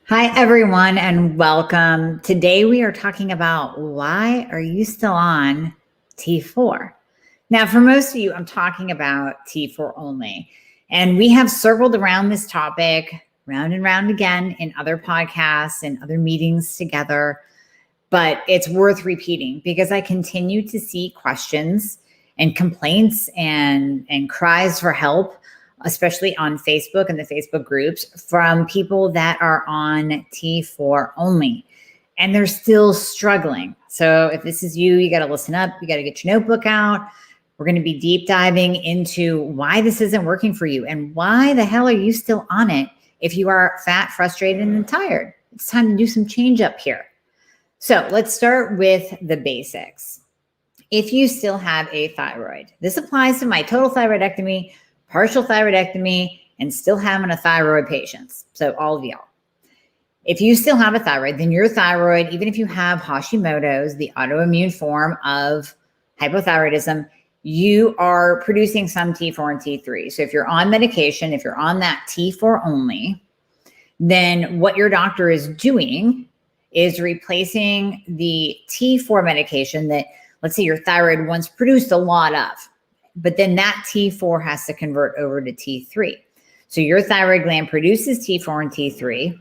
Hi, everyone, and welcome. Today we are talking about why are you still on T4? Now, for most of you, I'm talking about T4 only. And we have circled around this topic round and round again in other podcasts and other meetings together. But it's worth repeating because I continue to see questions and complaints and cries for help, especially on Facebook and the Facebook groups, from people that are on T4 only and they're still struggling. So if this is you, you got to listen up. You got to get your notebook out. We're going to be deep diving into why this isn't working for you and why the hell are you still on it if you are fat, frustrated, and tired. It's time to do some change up here. So let's start with the basics. If you still have a thyroid, this applies to my total thyroidectomy, partial thyroidectomy, and still having a thyroid patients. So all of y'all. If you still have a thyroid, then your thyroid, even if you have Hashimoto's, the autoimmune form of hypothyroidism, you are producing some T4 and T3. So if you're on medication, if you're on that T4 only, then what your doctor is doing is replacing the T4 medication that, let's say your thyroid once produced a lot of, but then that T4 has to convert over to T3. So your thyroid gland produces T4 and T3.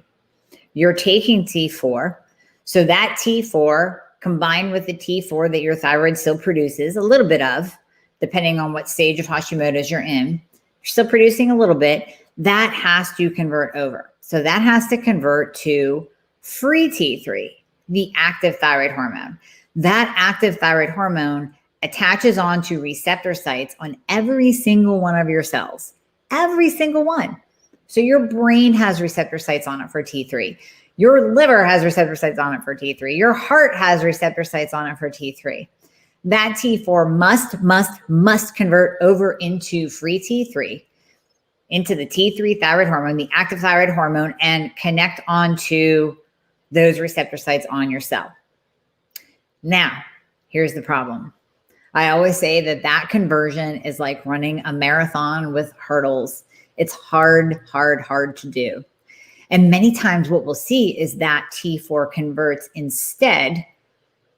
You're taking T4. So that T4 combined with the T4 that your thyroid still produces a little bit of, depending on what stage of Hashimoto's you're in, you're still producing a little bit, that has to convert over. So that has to convert to free T3, the active thyroid hormone. That active thyroid hormone attaches onto receptor sites on every single one of your cells, every single one. So your brain has receptor sites on it for T3. Your liver has receptor sites on it for T3. Your heart has receptor sites on it for T3. That T4 must convert over into free T3, into the T3 thyroid hormone, the active thyroid hormone, and connect onto those receptor sites on your cell. Now, here's the problem. I always say that conversion is like running a marathon with hurdles. It's hard to do. And many times what we'll see is that T4 converts instead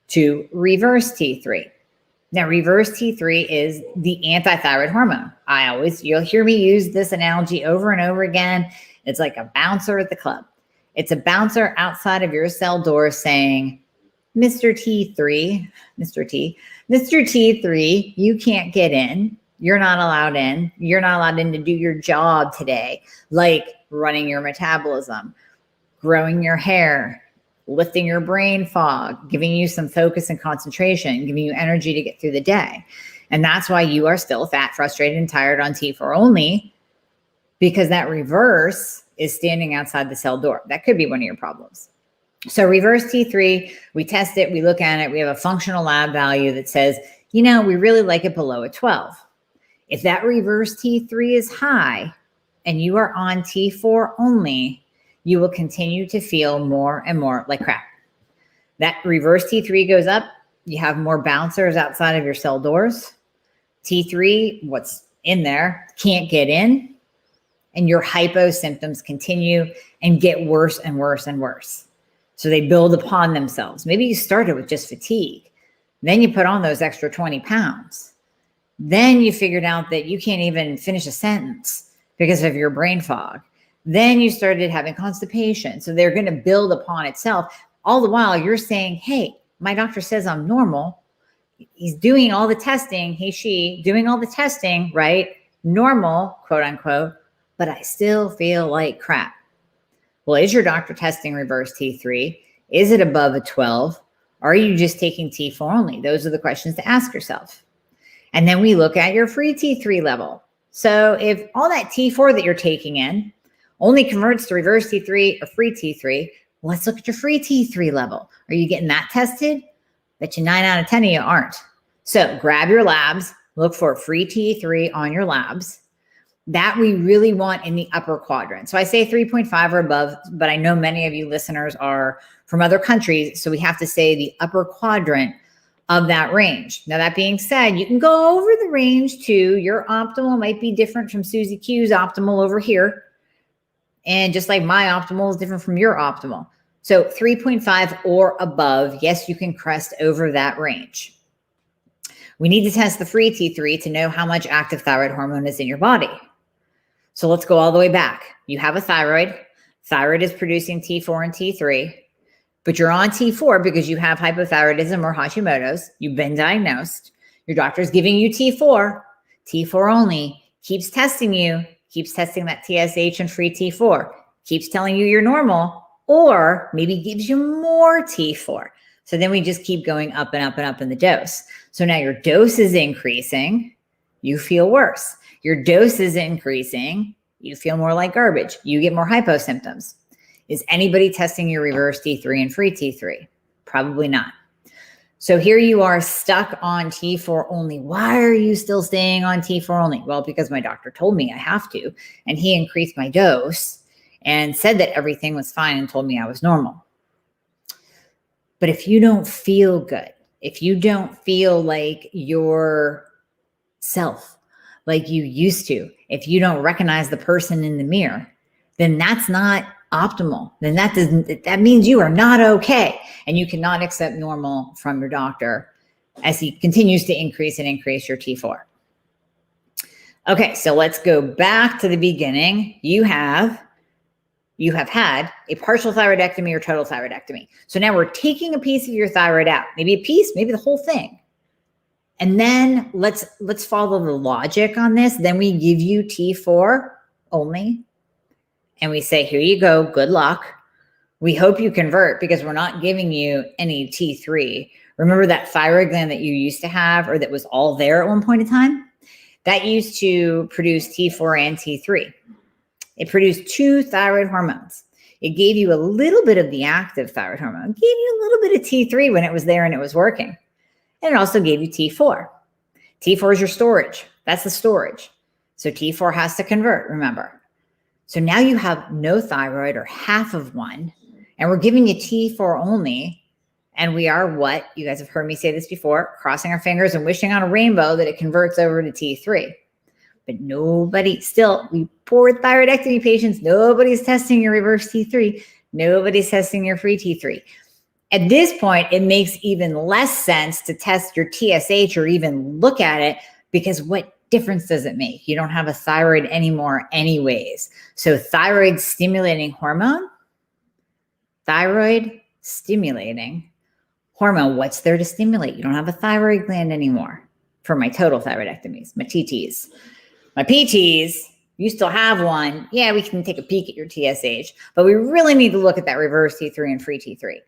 to reverse T3. Now, reverse T3 is the anti-thyroid hormone. You'll hear me use this analogy over and over again. It's like a bouncer at the club. It's a bouncer outside of your cell door saying, Mr. T3, you can't get in. You're not allowed in. You're not allowed in to do your job today, like running your metabolism, growing your hair, lifting your brain fog, giving you some focus and concentration, giving you energy to get through the day. And that's why you are still fat, frustrated, and tired on T4 only, because that reverse is standing outside the cell door. That could be one of your problems. So reverse T3, we test it, we look at it, we have a functional lab value that says, we really like it below a 12. If that reverse T3 is high and you are on T4 only, you will continue to feel more and more like crap. That reverse T3 goes up, you have more bouncers outside of your cell doors. T3, what's in there, can't get in, and your hypo symptoms continue and get worse and worse and worse. So they build upon themselves. Maybe you started with just fatigue. Then you put on those extra 20 pounds. Then you figured out that you can't even finish a sentence because of your brain fog. Then you started having constipation. So they're going to build upon itself. All the while you're saying, hey, my doctor says I'm normal. He's doing all the testing. She doing all the testing, right? Normal, quote unquote, but I still feel like crap. Well, is your doctor testing reverse T3? Is it above a 12? Or are you just taking T4 only? Those are the questions to ask yourself. And then we look at your free T3 level. So if all that T4 that you're taking in only converts to reverse T3 or free T3, let's look at your free T3 level. Are you getting that tested? Bet you 9 out of 10 of you aren't. So grab your labs, look for free T3 on your labs. That we really want in the upper quadrant. So I say 3.5 or above, but I know many of you listeners are from other countries, so we have to say the upper quadrant of that range. Now, that being said, you can go over the range too. Your optimal might be different from Susie Q's optimal over here. And just like my optimal is different from your optimal. So 3.5 or above, yes, you can crest over that range. We need to test the free T3 to know how much active thyroid hormone is in your body. So let's go all the way back. You have a thyroid. Thyroid is producing T4 and T3, but you're on T4 because you have hypothyroidism or Hashimoto's. You've been diagnosed. Your doctor's giving you T4. T4 only. Keeps testing you. Keeps testing that TSH and free T4. Keeps telling you you're normal, or maybe gives you more T4. So then we just keep going up and up and up in the dose. So now your dose is increasing. You feel worse. Your dose is increasing. You feel more like garbage. You get more hypo symptoms. Is anybody testing your reverse T3 and free T3? Probably not. So here you are stuck on T4 only. Why are you still staying on T4 only? Well, because my doctor told me I have to, and he increased my dose and said that everything was fine and told me I was normal. But if you don't feel good, if you don't feel like yourself, like you used to, if you don't recognize the person in the mirror, then that's not optimal. Then that means you are not okay. And you cannot accept normal from your doctor as he continues to increase and increase your T4. Okay, so let's go back to the beginning. You have had a partial thyroidectomy or total thyroidectomy. So now we're taking a piece of your thyroid out, maybe a piece, maybe the whole thing. And then let's follow the logic on this. Then we give you T4 only. And we say, here you go, good luck. We hope you convert because we're not giving you any T3. Remember that thyroid gland that you used to have or that was all there at one point in time? That used to produce T4 and T3. It produced two thyroid hormones. It gave you a little bit of the active thyroid hormone. It gave you a little bit of T3 when it was there and it was working. And it also gave you T4. T4 is your storage. That's the storage. So T4 has to convert, remember. So now you have no thyroid or half of one, and we're giving you T4 only. And we are what? You guys have heard me say this before, crossing our fingers and wishing on a rainbow that it converts over to T3. But nobody, still, we poor thyroidectomy patients, nobody's testing your reverse T3. Nobody's testing your free T3. At this point, it makes even less sense to test your TSH or even look at it because what difference does it make? You don't have a thyroid anymore anyways. So thyroid stimulating hormone, what's there to stimulate? You don't have a thyroid gland anymore for my total thyroidectomies, my TTs. My PTs, you still have one. Yeah, we can take a peek at your TSH, but we really need to look at that reverse T3 and free T3.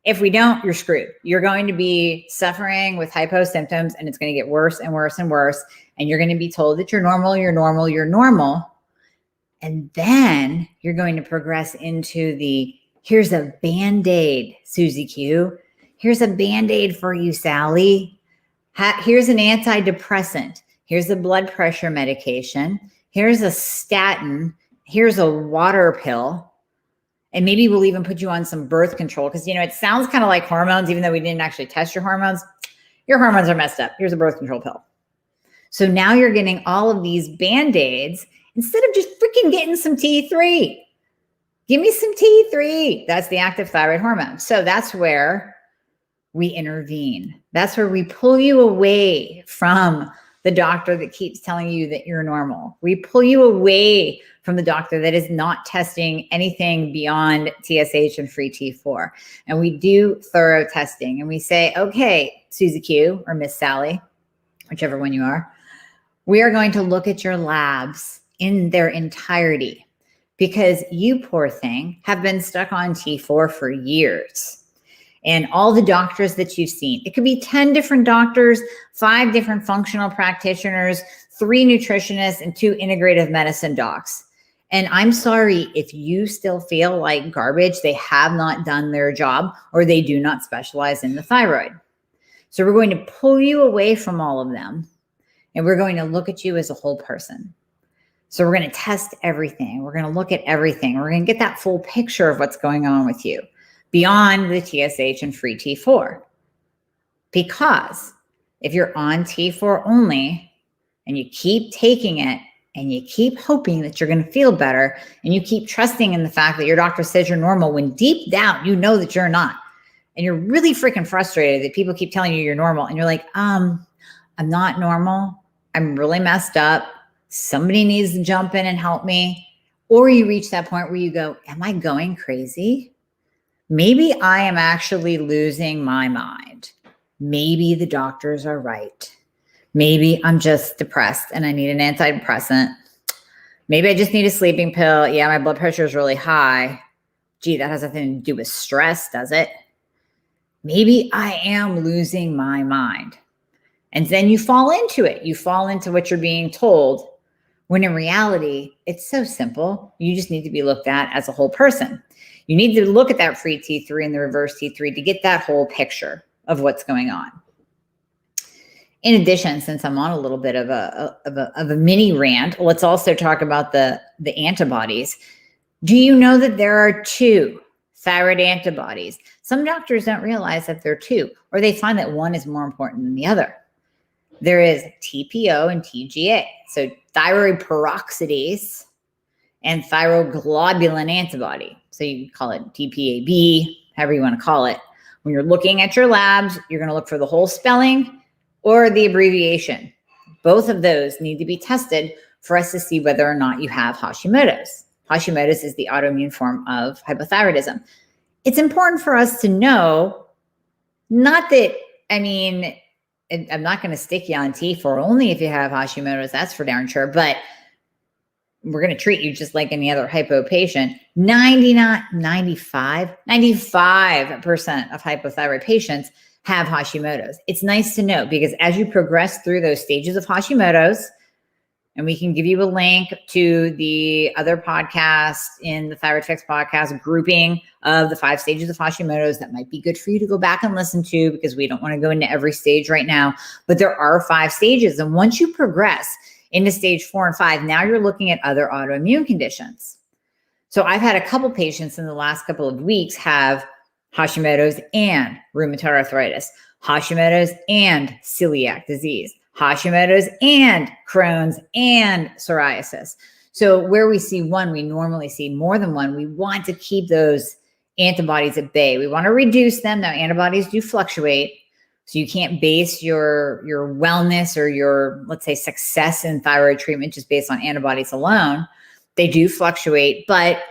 If we don't, you're screwed. You're going to be suffering with hypo symptoms and it's going to get worse and worse and worse. And you're going to be told that you're normal, you're normal, you're normal. And then you're going to progress into here's a Band-Aid, Susie Q. Here's a Band-Aid for you, Sally. Here's an antidepressant. Here's a blood pressure medication. Here's a statin. Here's a water pill. And maybe we'll even put you on some birth control because, it sounds kind of like hormones, even though we didn't actually test your hormones. Your hormones are messed up. Here's a birth control pill. So now you're getting all of these Band-Aids instead of just freaking getting some T3. Give me some T3. That's the active thyroid hormone. So that's where we intervene. That's where we pull you away from the doctor that keeps telling you that you're normal. We pull you away from the doctor that is not testing anything beyond TSH and free T4. And we do thorough testing and we say, okay, Susie Q or Miss Sally, whichever one you are, we are going to look at your labs in their entirety because you, poor thing, have been stuck on T4 for years. And all the doctors that you've seen, it could be 10 different doctors, 5 different functional practitioners, 3 nutritionists, and 2 integrative medicine docs. And I'm sorry if you still feel like garbage, they have not done their job or they do not specialize in the thyroid. So we're going to pull you away from all of them and we're going to look at you as a whole person. So we're going to test everything. We're going to look at everything. We're going to get that full picture of what's going on with you beyond the TSH and free T4. Because if you're on T4 only and you keep taking it and you keep hoping that you're going to feel better, and you keep trusting in the fact that your doctor says you're normal when deep down you know that you're not. And you're really freaking frustrated that people keep telling you you're normal. And you're like, I'm not normal. I'm really messed up. Somebody needs to jump in and help me. Or you reach that point where you go, am I going crazy? Maybe I am actually losing my mind. Maybe the doctors are right. Maybe I'm just depressed and I need an antidepressant. Maybe I just need a sleeping pill. Yeah, my blood pressure is really high. Gee, that has nothing to do with stress, does it? Maybe I am losing my mind. And then you fall into it. You fall into what you're being told, when in reality, it's so simple. You just need to be looked at as a whole person. You need to look at that free T3 and the reverse T3 to get that whole picture of what's going on. In addition, since I'm on a little bit of a mini rant, let's also talk about the antibodies. Do you know that there are 2 thyroid antibodies? Some doctors don't realize that there are 2, or they find that one is more important than the other. There is TPO and TGA. So thyroid peroxidase and thyroglobulin antibody. So you call it TPAB, however you want to call it. When you're looking at your labs, you're going to look for the whole spelling or the abbreviation. Both of those need to be tested for us to see whether or not you have Hashimoto's. Hashimoto's is the autoimmune form of hypothyroidism. It's important for us to know, not that, I'm not going to stick you on T4 only if you have Hashimoto's, that's for darn sure, but we're going to treat you just like any other hypo patient. 95% of hypothyroid patients have Hashimoto's. It's nice to know, because as you progress through those stages of Hashimoto's, and we can give you a link to the other podcast in the Thyroid Fix podcast grouping of the 5 stages of Hashimoto's that might be good for you to go back and listen to, because we don't want to go into every stage right now. But there are 5 stages. And once you progress into stage 4 and 5, now you're looking at other autoimmune conditions. So I've had a couple patients in the last couple of weeks have Hashimoto's and rheumatoid arthritis, Hashimoto's and celiac disease, Hashimoto's and Crohn's and psoriasis. So where we see one, we normally see more than one. We want to keep those antibodies at bay. We want to reduce them. Now, antibodies do fluctuate. So you can't base your wellness or your, let's say, success in thyroid treatment just based on antibodies alone. They do fluctuate, but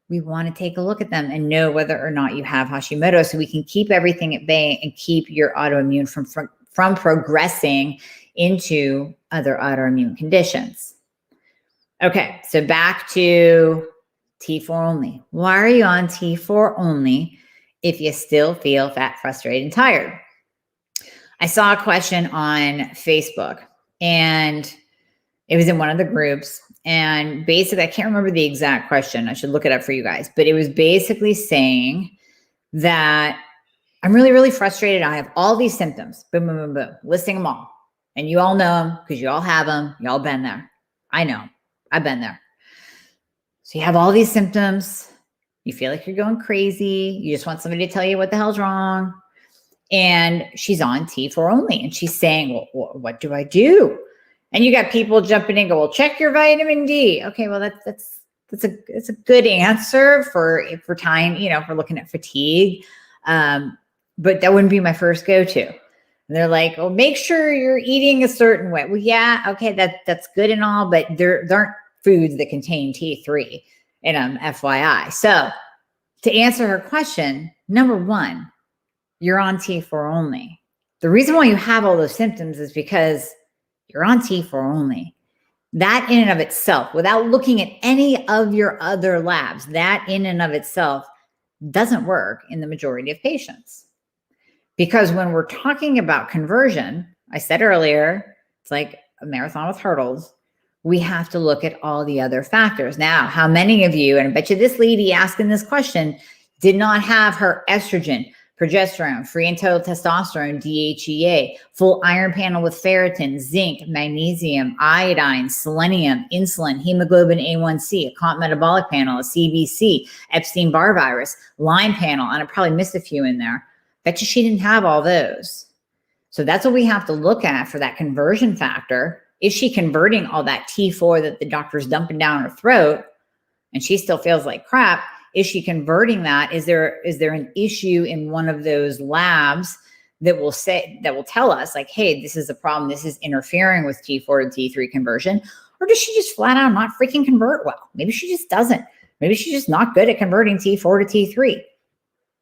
we want to take a look at them and know whether or not you have Hashimoto, so we can keep everything at bay and keep your autoimmune from progressing into other autoimmune conditions. Okay, so back to T4 only. Why are you on T4 only if you still feel fat, frustrated, and tired? I saw a question on Facebook, and it was in one of the groups. And basically, I can't remember the exact question. I should look it up for you guys. But it was basically saying that I'm really, really frustrated. I have all these symptoms. Boom, boom, boom, boom. Listing them all. And you all know them because you all have them. You all been there. I know. I've been there. So you have all these symptoms. You feel like you're going crazy. You just want somebody to tell you what the hell's wrong. And she's on T4 only. And she's saying, well, what do I do? And you got people jumping in and go, well, check your vitamin D. Okay, well, that's a good answer for time, if we're looking at fatigue. But that wouldn't be my first go-to. And they're like, well, make sure you're eating a certain way. Well, yeah, okay, that's good and all, but there aren't foods that contain T3 in them, FYI. So to answer her question, number 1, you're on T4 only. The reason why you have all those symptoms is because you're on T4 only. That in and of itself, without looking at any of your other labs, that in and of itself doesn't work in the majority of patients. Because when we're talking about conversion, I said earlier, it's like a marathon with hurdles. We have to look at all the other factors. Now, how many of you, and I bet you this lady asking this question, did not have her estrogen, progesterone, free and total testosterone, DHEA, full iron panel with ferritin, zinc, magnesium, iodine, selenium, insulin, hemoglobin A1C, a comp metabolic panel, a CBC, Epstein-Barr virus, Lyme panel, and I probably missed a few in there. Bet you she didn't have all those. So that's what we have to look at for that conversion factor Is she converting all that T4 that the doctor's dumping down her throat and she still feels like crap? Is she converting that? Is there an issue in one of those labs that will tell us like, hey, this is a problem. This is interfering with T4 to T3 conversion. Or does she just flat out not freaking convert well? Maybe she just doesn't. Maybe she's just not good at converting T4 to T3.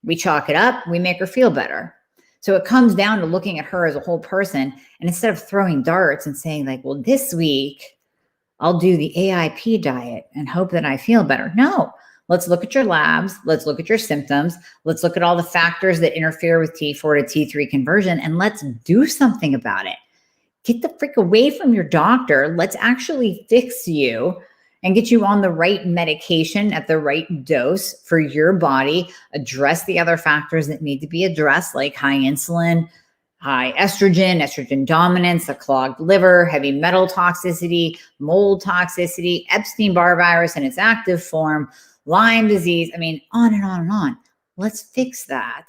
We chalk it up. We make her feel better. So it comes down to looking at her as a whole person. And instead of throwing darts and saying like, well, this week I'll do the AIP diet and hope that I feel better. No, let's look at your labs. Let's look at your symptoms. Let's look at all the factors that interfere with T4 to T3 conversion, and let's do something about it. Get the frick away from your doctor. Let's actually fix you and get you on the right medication at the right dose for your body, address the other factors that need to be addressed, like high insulin, high estrogen dominance, a clogged liver, heavy metal toxicity, mold toxicity, Epstein-Barr virus in its active form, Lyme disease. I mean, on and on and on. Let's fix that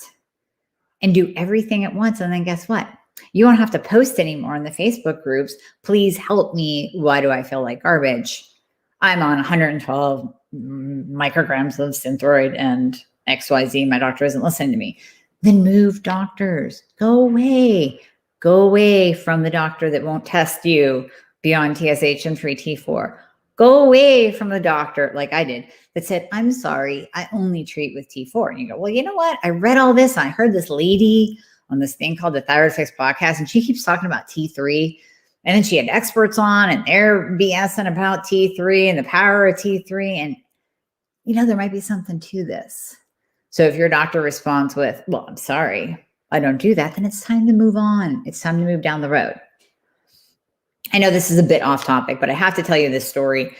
and do everything at once. And then guess what? You don't have to post anymore in the Facebook groups. Please help me. Why do I feel like garbage? I'm on 112 micrograms of Synthroid and XYZ. My doctor isn't listening to me. Then move doctors. Go away. Go away from the doctor that won't test you beyond TSH and 3T4. Go away from the doctor, like I did, that said, I'm sorry, I only treat with T4. And you go, well, you know what? I read all this. And I heard this lady on this thing called the Thyroid Fix podcast, and she keeps talking about T3. And then she had experts on, and they're BSing about T3 and the power of T3. And, you know, there might be something to this. So if your doctor responds with, well, I'm sorry, I don't do that, then it's time to move on. It's time to move down the road. I know this is a bit off topic, but I have to tell you this story.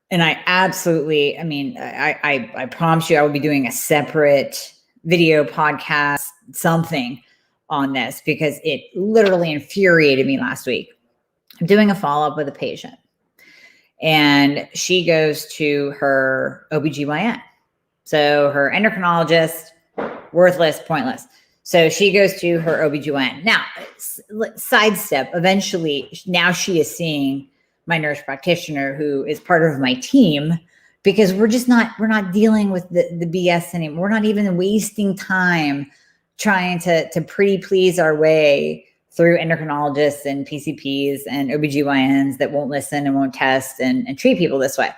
And I absolutely, I mean, I promise you I will be doing a separate video podcast, something on this, because it literally infuriated me last week. I'm doing a follow-up with a patient, and she goes to her OBGYN. So her endocrinologist, worthless, pointless. So she goes to her OBGYN. Now, sidestep, eventually, now she is seeing my nurse practitioner, who is part of my team, because we're not dealing with the BS anymore. We're not even wasting time trying to pretty please our way through endocrinologists and PCPs and OBGYNs that won't listen and won't test and treat people this way.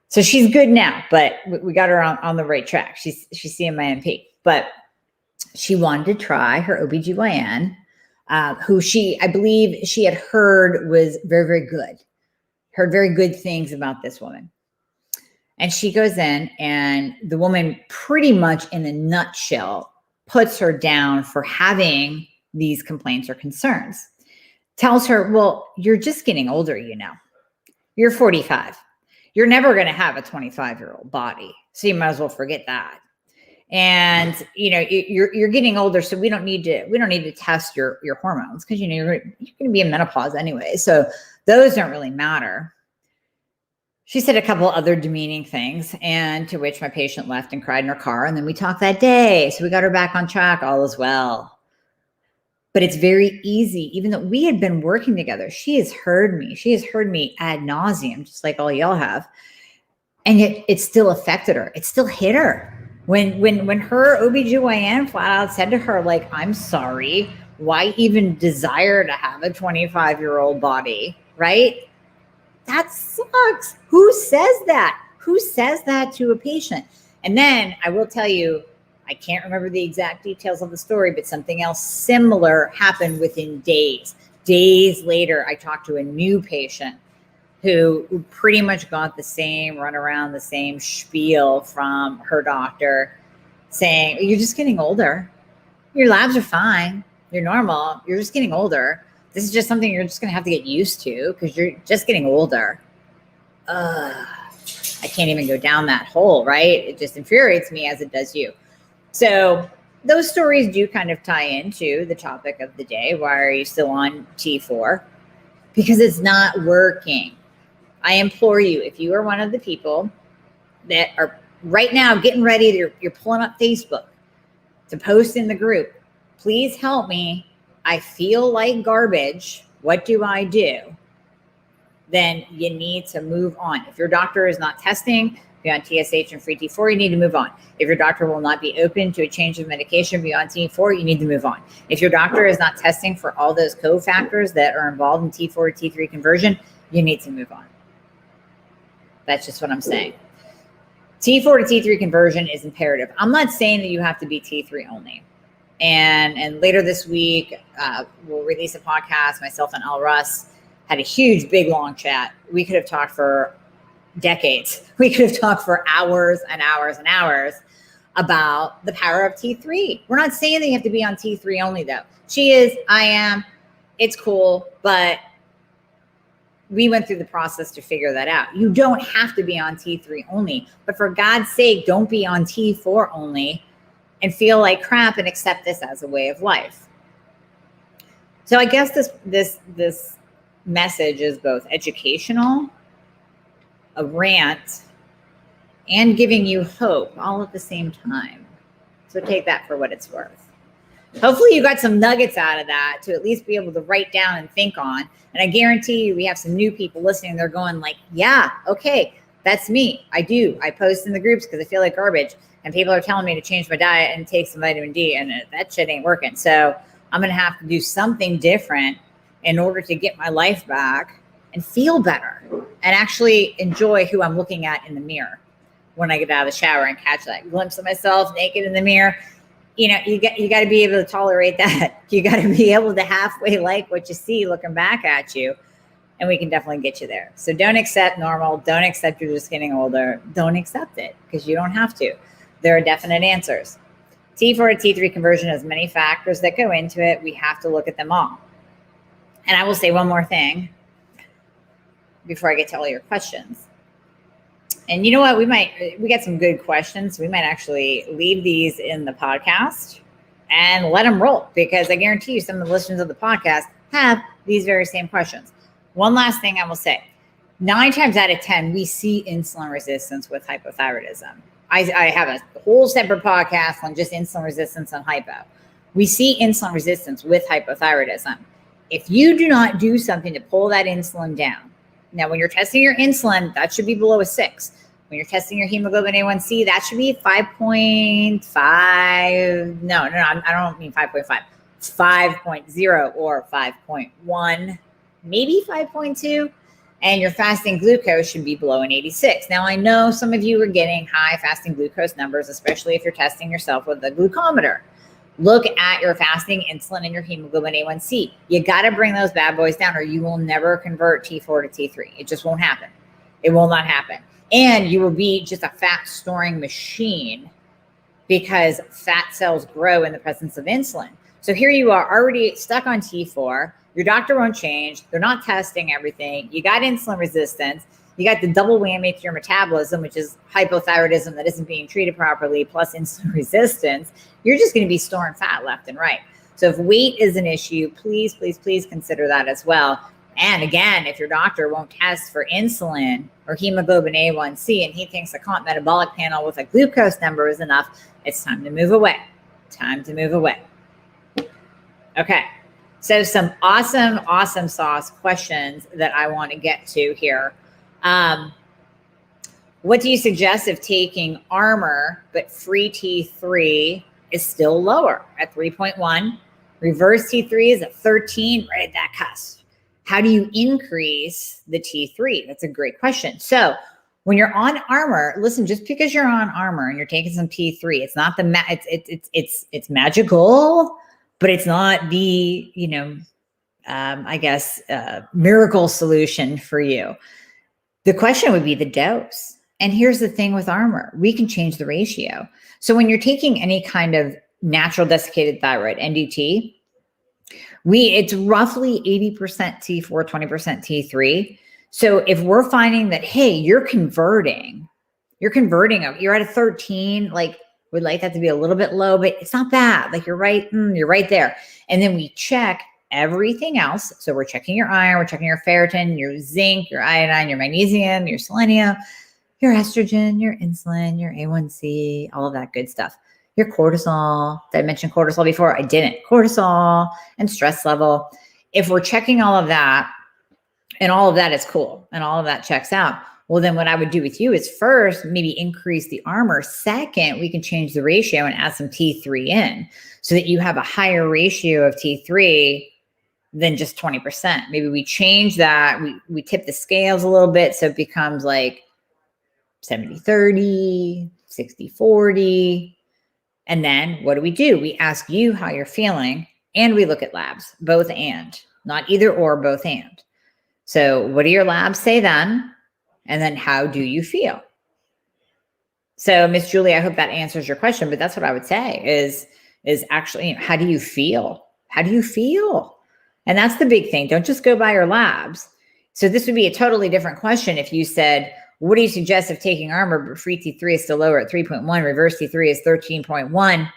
So she's good now, but we got her on the right track. She's seeing my NP, but she wanted to try her OBGYN, who I believe she had heard was very, very good, heard very good things about this woman. And she goes in, and the woman pretty much in a nutshell puts her down for having these complaints or concerns. Tells her, well, you're just getting older, you know. You're 45. You're never going to have a 25-year-old body. So you might as well forget that. And, you know, you're getting older, so we don't need to test your hormones, because, you know, you're going to be in menopause anyway. So those don't really matter. She said a couple other demeaning things, and to which my patient left and cried in her car. And then we talked that day. So we got her back on track. All is well. But it's very easy, even though we had been working together. She has heard me. She has heard me ad nauseum, just like all y'all have. And yet it still affected her. It still hit her. When her OBGYN flat out said to her, like, I'm sorry, why even desire to have a 25-year-old body, right? That sucks. Who says that? Who says that to a patient? And then I will tell you, I can't remember the exact details of the story, but something else similar happened within days. Days later, I talked to a new patient who pretty much got the same runaround, the same spiel from her doctor, saying, you're just getting older. Your labs are fine. You're normal. You're just getting older. This is just something you're just going to have to get used to, because you're just getting older. I can't even go down that hole, right? It just infuriates me as it does you. So those stories do kind of tie into the topic of the day. Why are you still on T4? Because it's not working. I implore you, if you are one of the people that are right now getting ready, you're pulling up Facebook to post in the group, please help me. I feel like garbage. What do I do? then you need to move on. If your doctor is not testing beyond TSH and free T4, you need to move on. If your doctor will not be open to a change of medication beyond T4, you need to move on. If your doctor is not testing for all those cofactors that are involved in T4 to T3 conversion, you need to move on. That's just what I'm saying. T4 to T3 conversion is imperative. I'm not saying that you have to be T3 only. And later this week, we'll release a podcast. Myself and Al Russ had a huge, big, long chat. We could have talked for decades. We could have talked for hours and hours and hours about the power of T3. We're not saying that you have to be on T3 only, though. She is, I am, it's cool, but we went through the process to figure that out. You don't have to be on T3 only, but for God's sake, don't be on T4 only and feel like crap and accept this as a way of life. So I guess this message is both educational, a rant, and giving you hope all at the same time. So take that for what it's worth. Hopefully you got some nuggets out of that to at least be able to write down and think on. And I guarantee you we have some new people listening. They're going like, yeah, okay, that's me. I post in the groups because I feel like garbage. And people are telling me to change my diet and take some vitamin D, and that shit ain't working. So I'm going to have to do something different in order to get my life back and feel better and actually enjoy who I'm looking at in the mirror when I get out of the shower and catch that glimpse of myself naked in the mirror. You know, you got to be able to tolerate that. You got to be able to halfway like what you see looking back at you, and we can definitely get you there. So don't accept normal. Don't accept you're just getting older. Don't accept it because you don't have to. There are definite answers. T4 to T3 conversion has many factors that go into it. We have to look at them all. And I will say one more thing before I get to all your questions. And you know what? We got some good questions. We might actually leave these in the podcast and let them roll, because I guarantee you some of the listeners of the podcast have these very same questions. One last thing I will say. 9 times out of 10, we see insulin resistance with hypothyroidism. I have a whole separate podcast on just insulin resistance and hypo. We see insulin resistance with hypothyroidism. If you do not do something to pull that insulin down, now when you're testing your insulin, that should be below a 6. When you're testing your hemoglobin A1C, that should be 5.5. No, I don't mean 5.5. It's 5.0 or 5.1, maybe 5.2. And your fasting glucose should be below an 86. Now, I know some of you are getting high fasting glucose numbers, especially if you're testing yourself with a glucometer. Look at your fasting insulin and your hemoglobin A1C. You got to bring those bad boys down, or you will never convert T4 to T3. It just won't happen. It will not happen. And you will be just a fat storing machine, because fat cells grow in the presence of insulin. So here you are already stuck on T4. Your doctor won't change. They're not testing everything. You got insulin resistance. You got the double whammy to your metabolism, which is hypothyroidism that isn't being treated properly, plus insulin resistance. You're just going to be storing fat left and right. So if weight is an issue, please, please, please consider that as well. And again, if your doctor won't test for insulin or hemoglobin A1C and he thinks a comp metabolic panel with a glucose number is enough, it's time to move away. Time to move away. Okay. So some awesome sauce questions that I want to get to here. What do you suggest if taking Armour, but free T3 is still lower at 3.1? Reverse T3 is at 13, right at that cusp. How do you increase the T3? That's a great question. So when you're on Armour, listen, just because you're on Armour and you're taking some T3, it's not it's magical, but it's not the, miracle solution for you. The question would be the dose. And here's the thing with Armour, we can change the ratio. So when you're taking any kind of natural desiccated thyroid, NDT, it's roughly 80% T4, 20% T3. So if we're finding that, hey, you're converting, you're at a 13, like, we'd like that to be a little bit low, but it's not bad. Like you're right there. And then we check everything else. So we're checking your iron, we're checking your ferritin, your zinc, your iodine, your magnesium, your selenium, your estrogen, your insulin, your A1C, all of that good stuff. Your cortisol. Did I mention cortisol before? I didn't. Cortisol and stress level. If we're checking all of that, And all of that is cool. And all of that checks out. Well, then what I would do with you is first, maybe increase the armor. Second, we can change the ratio and add some T3 in so that you have a higher ratio of T3 than just 20%. Maybe we change that. We tip the scales a little bit so it becomes like 70-30, 60-40. And then what do? We ask you how you're feeling and we look at labs, both and, not either or, both and. So what do your labs say then? And then how do you feel? So Miss Julie, I hope that answers your question, but that's what I would say is actually, how do you feel? How do you feel? And that's the big thing. Don't just go by your labs. So this would be a totally different question if you said, what do you suggest if taking armor, but free T3 is still lower at 3.1, reverse T3 is 13.1,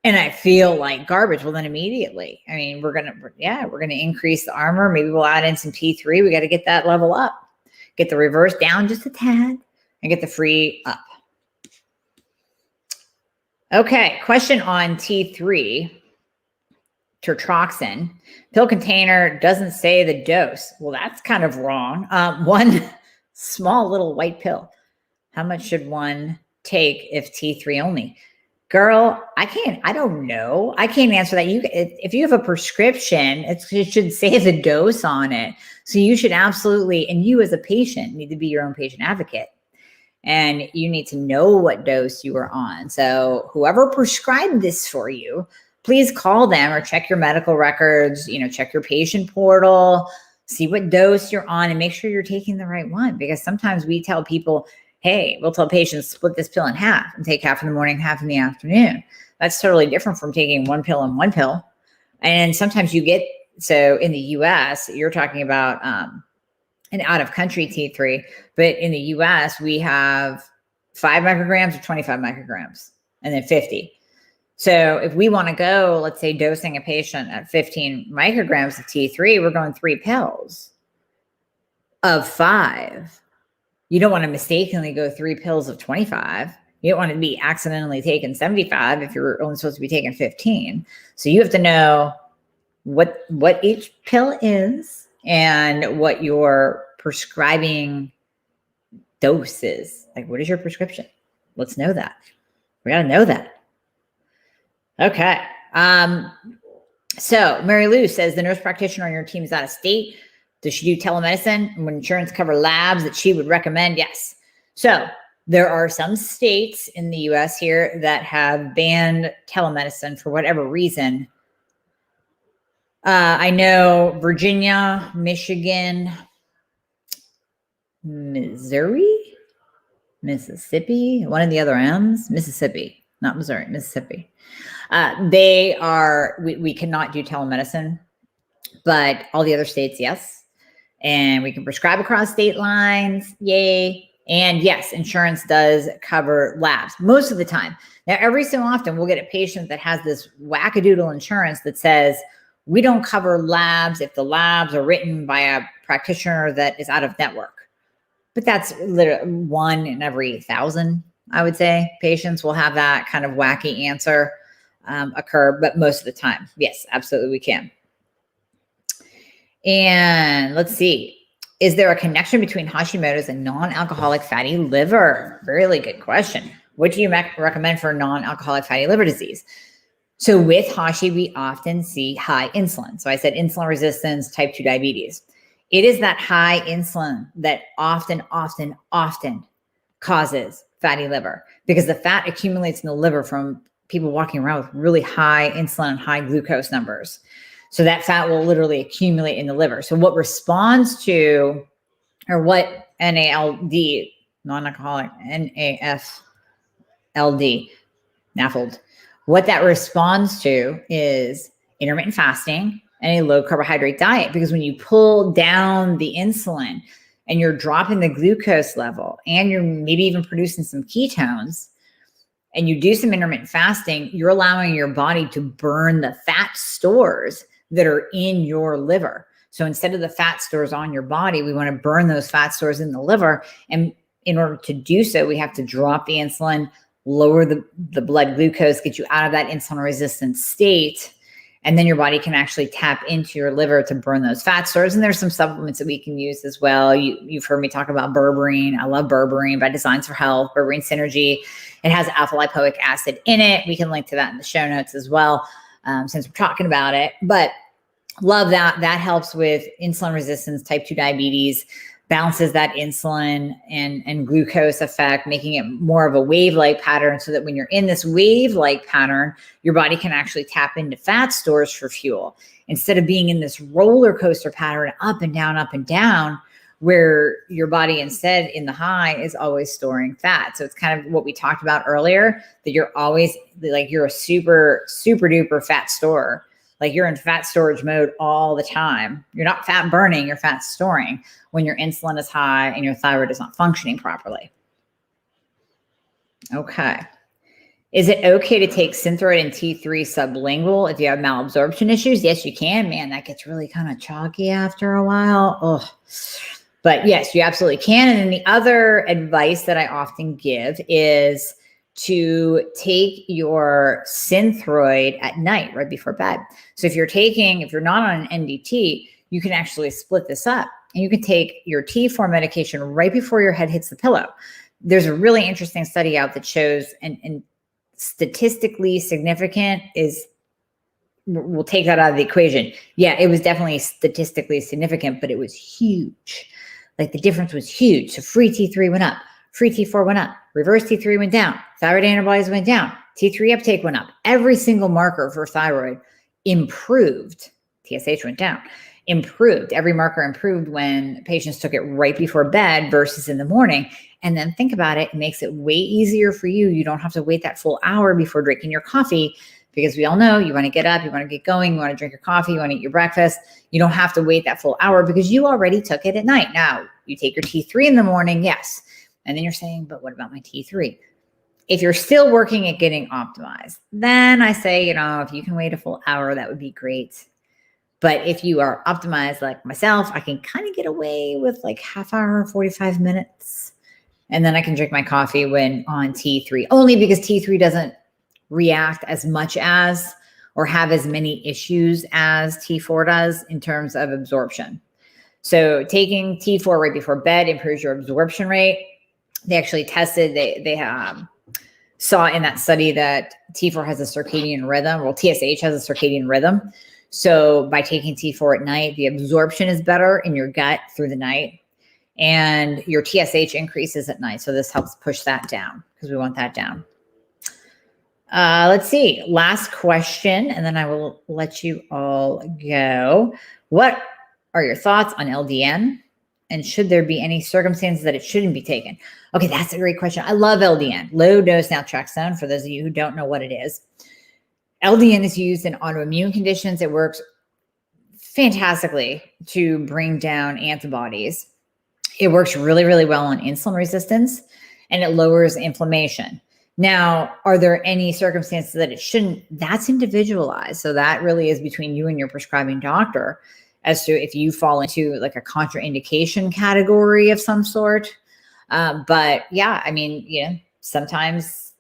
and I feel like garbage? Well, then immediately, I mean, we're going to increase the armor. Maybe we'll add in some T3. We got to get that level up. Get the reverse down just a tad and get the free up. Okay, question on T3, tetroxin. Pill container doesn't say the dose. Well, that's kind of wrong. One small little white pill. How much should one take if T3 only? Girl, I don't know. I can't answer that. If you have a prescription, it should say the dose on it. So you should absolutely, and you as a patient need to be your own patient advocate. And you need to know what dose you are on. So whoever prescribed this for you, please call them or check your medical records, check your patient portal, see what dose you're on and make sure you're taking the right one. Because sometimes we tell people, hey, we'll tell patients split this pill in half and take half in the morning, half in the afternoon. That's totally different from taking one pill and one pill. And sometimes so in the US, you're talking about an out of country T3, but in the US, we have 5 micrograms or 25 micrograms and then 50. So if we want to go, let's say dosing a patient at 15 micrograms of T3, we're going 3 pills of 5. You don't want to mistakenly go 3 pills of 25. You don't want to be accidentally taking 75 if you're only supposed to be taking 15. So you have to know what each pill is and what your prescribing dose is. Like, what is your prescription? Let's know that. We got to know that. Okay. So Mary Lou says the nurse practitioner on your team is out of state. Does she do telemedicine? Would insurance cover labs that she would recommend? Yes. So there are some states in the US here that have banned telemedicine for whatever reason. I know Virginia, Michigan, Missouri, Mississippi, one of the other M's, Mississippi, not Missouri, Mississippi. We cannot do telemedicine, but all the other states, yes. And we can prescribe across state lines. Yay. And yes, insurance does cover labs most of the time. Now, every so often we'll get a patient that has this wackadoodle insurance that says, we don't cover labs if the labs are written by a practitioner that is out of network. But that's literally 1 in every 1,000, I would say. Patients will have that kind of wacky answer occur, but most of the time, yes, absolutely we can. And let's see. Is there a connection between Hashimoto's and non-alcoholic fatty liver? Really good question. What do you recommend for non-alcoholic fatty liver disease? So with Hashi, we often see high insulin. So I said insulin resistance, type 2 diabetes. It is that high insulin that often causes fatty liver because the fat accumulates in the liver from people walking around with really high insulin and high glucose numbers. So that fat will literally accumulate in the liver. So what responds to, or what NALD, non-alcoholic, NAFLD, NAFLD, what that responds to is intermittent fasting and a low carbohydrate diet. Because when you pull down the insulin and you're dropping the glucose level and you're maybe even producing some ketones and you do some intermittent fasting, you're allowing your body to burn the fat stores that are in your liver. So instead of the fat stores on your body, we want to burn those fat stores in the liver. And in order to do so, we have to drop the insulin, lower the blood glucose, get you out of that insulin resistant state. And then your body can actually tap into your liver to burn those fat stores. And there's some supplements that we can use as well. You've heard me talk about berberine. I love berberine by Designs for Health, berberine synergy. It has alpha lipoic acid in it. We can link to that in the show notes as well, since we're talking about it. But love that. That helps with insulin resistance, type 2 diabetes, balances that insulin and glucose effect, making it more of a wave-like pattern so that when you're in this wave-like pattern, your body can actually tap into fat stores for fuel instead of being in this roller coaster pattern up and down, where your body instead in the high is always storing fat. So it's kind of what we talked about earlier, that you're always like, you're a super, super duper fat storer. Like you're in fat storage mode all the time. You're not fat burning, you're fat storing when your insulin is high and your thyroid is not functioning properly. Okay. Is it okay to take Synthroid and T3 sublingual if you have malabsorption issues? Yes, you can. Man, that gets really kind of chalky after a while. Oh, but yes, you absolutely can. And then the other advice that I often give is to take your Synthroid at night, right before bed. So if you're not on an NDT, you can actually split this up and you can take your T4 medication right before your head hits the pillow. There's a really interesting study out that shows, and statistically significant is, we'll take that out of the equation. Yeah, it was definitely statistically significant, but it was huge. Like the difference was huge. So free T3 went up. Free T4 went up, reverse T3 went down, thyroid antibodies went down, T3 uptake went up. Every single marker for thyroid improved. TSH went down, improved. Every marker improved when patients took it right before bed versus in the morning. And then think about it, it makes it way easier for you. You don't have to wait that full hour before drinking your coffee, because we all know you want to get up, you want to get going, you want to drink your coffee, you want to eat your breakfast. You don't have to wait that full hour because you already took it at night. Now, you take your T3 in the morning, yes. And then you're saying, but what about my T3? If you're still working at getting optimized, then I say, if you can wait a full hour, that would be great. But if you are optimized like myself, I can kind of get away with like half hour, 45 minutes. And then I can drink my coffee when on T3, only because T3 doesn't react as much as or have as many issues as T4 does in terms of absorption. So taking T4 right before bed improves your absorption rate. They actually tested, they saw in that study that T4 has a circadian rhythm. Well, TSH has a circadian rhythm. So by taking T4 at night, the absorption is better in your gut through the night, and your TSH increases at night. So this helps push that down because we want that down. Let's see, last question, and then I will let you all go. What are your thoughts on LDN? And should there be any circumstances that it shouldn't be taken? Okay, that's a great question. I love LDN, low dose naltrexone, for those of you who don't know what it is. LDN is used in autoimmune conditions. It works fantastically to bring down antibodies. It works really, really well on insulin resistance, and it lowers inflammation. Now, are there any circumstances that it shouldn't? That's individualized. So that really is between you and your prescribing doctor as to if you fall into like a contraindication category of some sort. But yeah, I mean, sometimes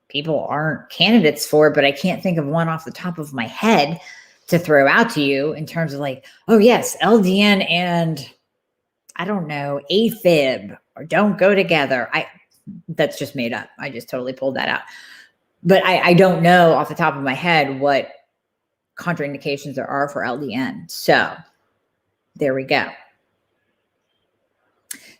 people aren't candidates for it, but I can't think of one off the top of my head to throw out to you in terms of like, oh yes, LDN and I don't know, AFib or don't go together. That's just made up. I just totally pulled that out. But I don't know off the top of my head what contraindications there are for LDN. So there we go.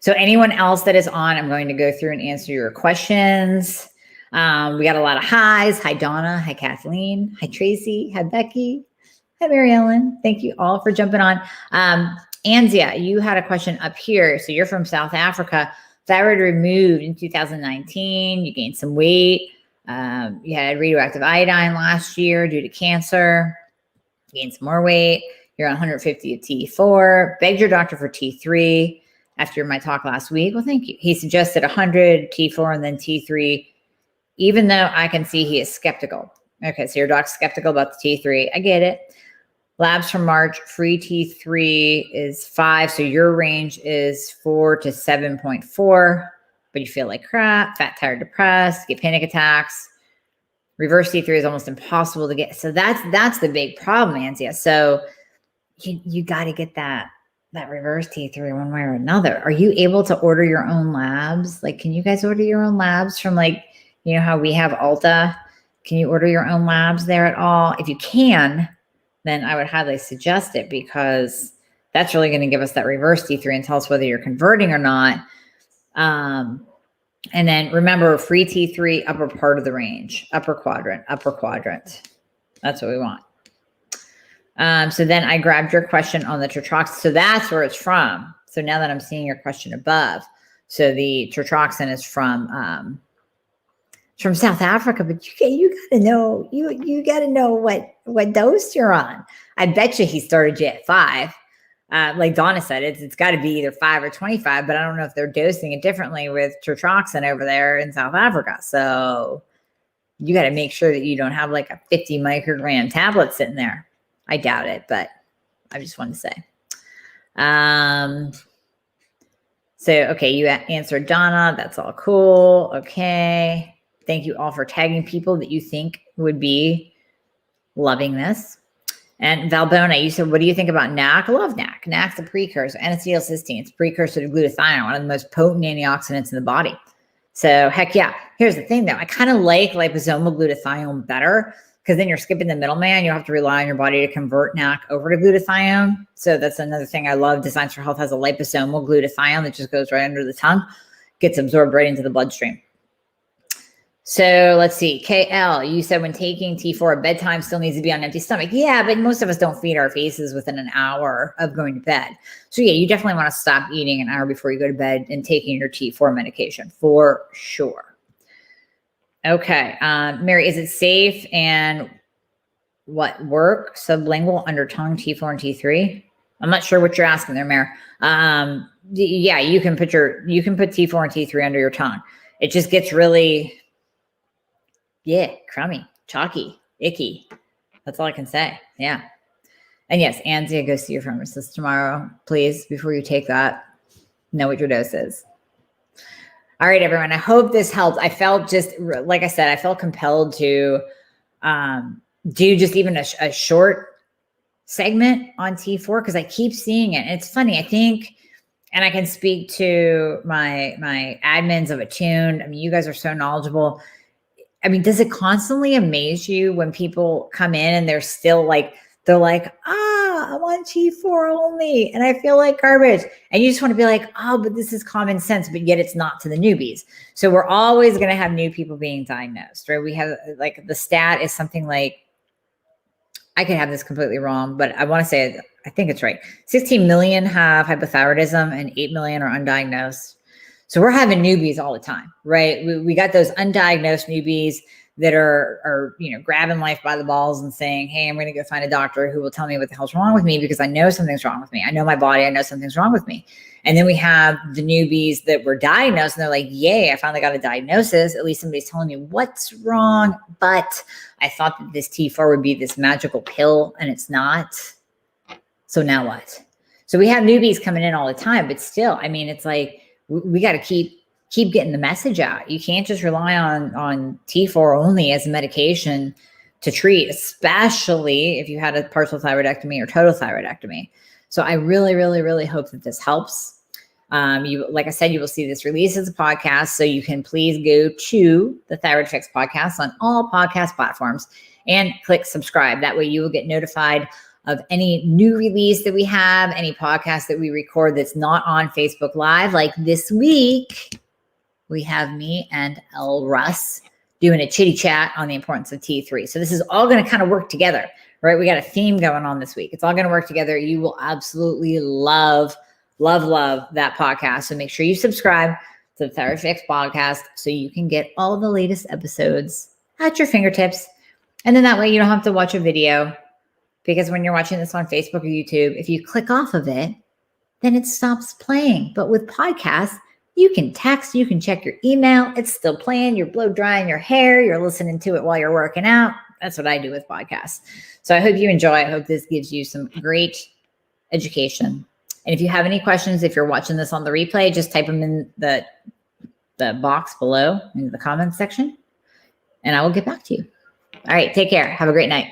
So anyone else that is on, I'm going to go through and answer your questions. We got a lot of highs. Hi, Donna. Hi, Kathleen. Hi, Tracy. Hi, Becky. Hi, Mary Ellen. Thank you all for jumping on. Anzia, you had a question up here. So you're from South Africa. Thyroid removed in 2019. You gained some weight. You had radioactive iodine last year due to cancer. Gained some more weight. You're on 150 at T4. Begged your doctor for T3 after my talk last week. Well, thank you. He suggested 100 T4 and then T3, even though I can see he is skeptical. Okay, so your doc's skeptical about the T3. I get it. Labs from March, free T3 is 5. So your range is 4 to 7.4, but you feel like crap, fat, tired, depressed, get panic attacks. Reverse T3 is almost impossible to get. So that's the big problem, Ansia. So you got to get that reverse T3 one way or another. Are you able to order your own labs? Like, can you guys order your own labs from, like, you know how we have Ulta? Can you order your own labs there at all? If you can, then I would highly suggest it, because that's really going to give us that reverse T3 and tell us whether you're converting or not. And then remember, free T3, upper part of the range, upper quadrant. That's what we want. So then I grabbed your question on the tetroxin. So that's where it's from. So now that I'm seeing your question above, so the tetroxin is from South Africa, but you gotta know, you gotta know what dose you're on. I bet you he started you at 5. Like Donna said, it's got to be either 5 or 25, but I don't know if they're dosing it differently with tetroxin over there in South Africa. So you got to make sure that you don't have like a 50 microgram tablet sitting there. I doubt it, but I just wanted to say. So, okay, you answered Donna. That's all cool. Okay. Thank you all for tagging people that you think would be loving this. And Valbona, you said, what do you think about NAC? I love NAC. NAC's a precursor. N-acetylcysteine. It's a precursor to glutathione, one of the most potent antioxidants in the body. So heck yeah. Here's the thing though. I kind of like liposomal glutathione better, because then you're skipping the middleman. You don't have to rely on your body to convert NAC over to glutathione. So that's another thing I love. Designs for Health has a liposomal glutathione that just goes right under the tongue, gets absorbed right into the bloodstream. So let's see. KL, you said when taking T4 at bedtime still needs to be on an empty stomach. Yeah, but most of us don't feed our faces within an hour of going to bed. So yeah, you definitely want to stop eating an hour before you go to bed and taking your T4 medication for sure. Okay. Mary, is it safe and what work? Sublingual, under tongue, T4 and T3? I'm not sure what you're asking there, Mary. Yeah, you can put T4 and T3 under your tongue. It just gets really, crummy, chalky, icky. That's all I can say. Yeah. And yes, Anzia, go see your pharmacist tomorrow, please, before you take that. Know what your dose is. All right, everyone. I hope this helped. I felt just, like I said, I felt compelled to do just even a short segment on T4, because I keep seeing it. And it's funny, I think, and I can speak to my admins of Attuned. I mean, you guys are so knowledgeable. I mean, does it constantly amaze you when people come in and they're still like, I'm on T4 only, and I feel like garbage. And you just want to be like, oh, but this is common sense, but yet it's not to the newbies. So we're always going to have new people being diagnosed, right? We have, like, the stat is something like, I could have this completely wrong, but I want to say, I think it's right. 16 million have hypothyroidism and 8 million are undiagnosed. So we're having newbies all the time, right? We got those undiagnosed newbies that are grabbing life by the balls and saying, hey, I'm going to go find a doctor who will tell me what the hell's wrong with me, because I know something's wrong with me. I know my body. I know something's wrong with me. And then we have the newbies that were diagnosed and they're like, yay, I finally got a diagnosis. At least somebody's telling me what's wrong. But I thought that this T4 would be this magical pill, and it's not. So now what? So we have newbies coming in all the time, but still, I mean, it's like, we got to keep getting the message out. You can't just rely on T4 only as a medication to treat, especially if you had a partial thyroidectomy or total thyroidectomy. So I really, really, really hope that this helps. Like I said, you will see this release as a podcast. So you can please go to the Thyroid Fix podcast on all podcast platforms and click subscribe. That way you will get notified of any new release that we have, any podcast that we record that's not on Facebook Live. Like this week, we have me and El Russ doing a chitty chat on the importance of T3. So this is all going to kind of work together, right? We got a theme going on this week. It's all going to work together. You will absolutely love that podcast. So make sure you subscribe to the Thyroid Fix podcast so you can get all the latest episodes at your fingertips. And then that way you don't have to watch a video, because when you're watching this on Facebook or YouTube, if you click off of it, then it stops playing. But with podcasts, you can text, you can check your email. It's still playing. You're blow drying your hair. You're listening to it while you're working out. That's what I do with podcasts. So I hope you enjoy. I hope this gives you some great education. And if you have any questions, if you're watching this on the replay, just type them in the box below in the comments section, and I will get back to you. All right. Take care. Have a great night.